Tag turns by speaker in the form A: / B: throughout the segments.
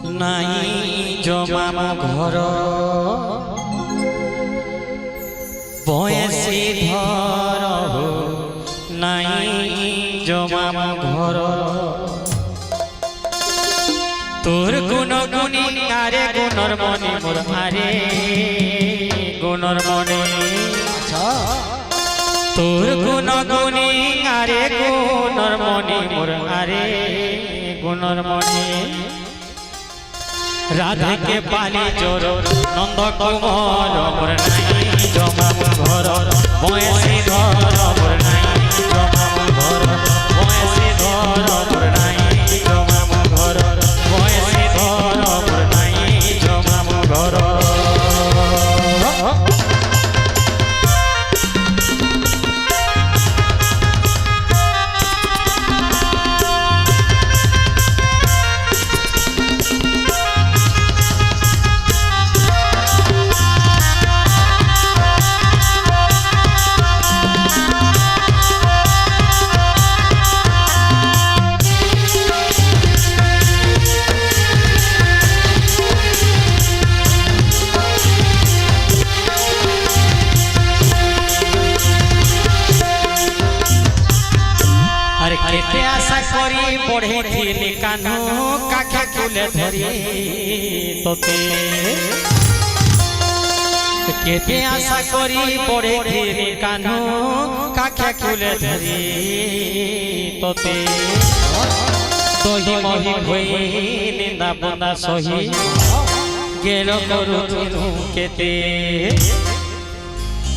A: নাই জমাম ঘর বয়সী ধর নাই জমাম ঘর তোর গুণ গুণী আরে গুণর মনে মোর আরে গুণর মনে তোর গুণ গুণী আরে গুণর মনে মোর আরে গুণর মনে राधे के पाली चोर नंद कमल मोर नाई जमाम घर बयसी धर मोर नाई जमाम घर बयसी धर मोर नाई जमाम घर बयसी धर मोर नाई जमाम घर केते आशा करी पढ़े थी कान्हू काखे कुले धरी तोते केते आशा करी पढ़े थी कान्हू काखे कुले धरी तोते तोही मोही होई निंदा बंदा सही गेलो करू थू केते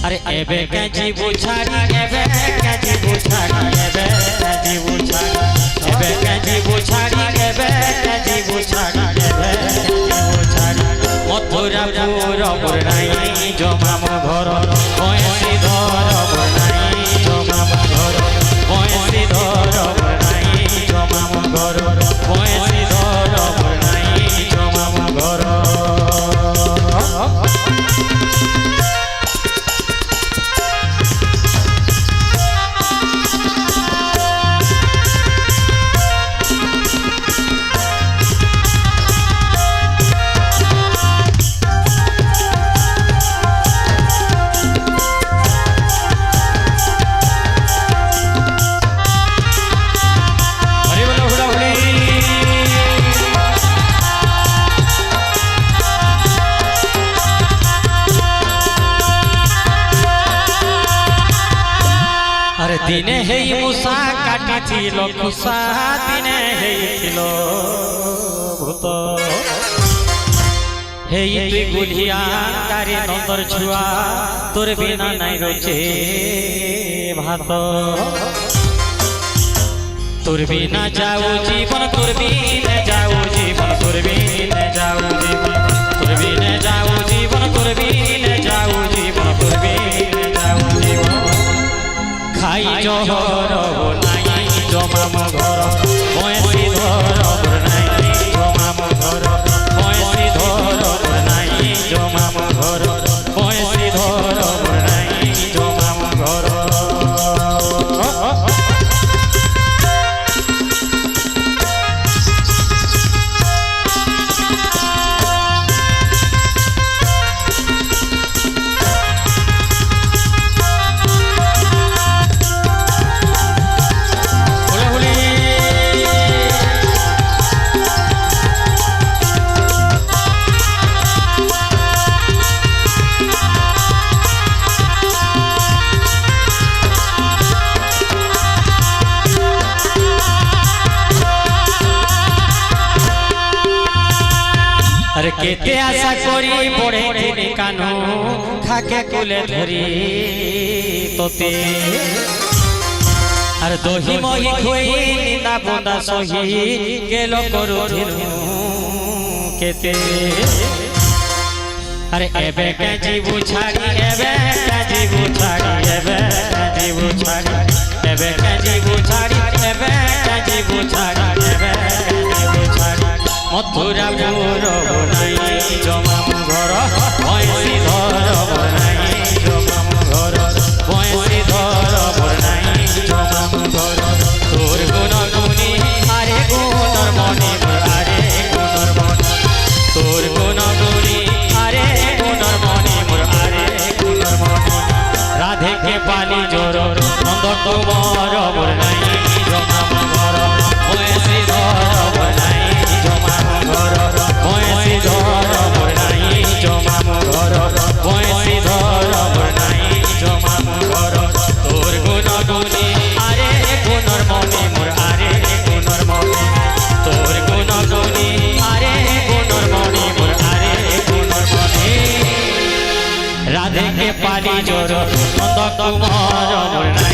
A: अरे एबे काजी बुझारी एबे काजी बुझारी एबे काजी बुझारी एबे काजी बुझारी एबे काजी बुझारी एबे काजी बुझारी मथुरा पुर मोर नाई जमाम घर बयसी धर मोर नाई जमाम घर बयसी धर मोर नाई जमाम घर बयसी धर मोर नाई जमाम घर दिने हेई मुसा काटी थिलो खुसा दिने हेई थिलो भूत हेई तुई गुलिया तारे नंदर छुआ तोर बिना नाई रोचे भात तोर बिना जाऊ जीवन तोर बिना जाऊ जीवन तोर बिना जाऊ जीवन तोर बिना जाऊ जीवन तोर बिना जाऊ जीवन तोर बिना जाऊ जीवन खाई जहर नाई जमाम घर बयसी धर मोर नाई जमाम घर बयसी धर मोर नाई जमाम घर बयसी धर मोर नाई जमाम घर अरे केते आशा करी पढ़े थी कान्हू खाके कुले धरी तोते अरे दोही मोही खोई निंदा बंदा सही गेलो करू थिलू केते अरे एबे काजी बुझारी एबे काजी बुझारी एबे काजी बुझारी एबे काजी बुझारी एबे काजी बुझारी एबे काजी बुझारी मथुरा पुर नाई जमाम घर बयसी धर मोर नाई जमाम घर बयसी धर मोर नाई जमाम घर तोर गुण गुणी आरे गुणर मने आरे गुणर मने তোমার মোর নাই জমাম ঘর বয়সী ধর মোর নাই জমাম ঘর বয়সী ধর মোর নাই জমাম ঘর বয়সী ধর মোর নাই জমাম ঘর তোর গুণ গুণী আরে গুণর মনে মোর আরে গুণর মনে তোর গুণ গুণী আরে গুণর মনে মোর আরে গুণর মনে রাধে के पाली जोर नंद कुमार मोर নাই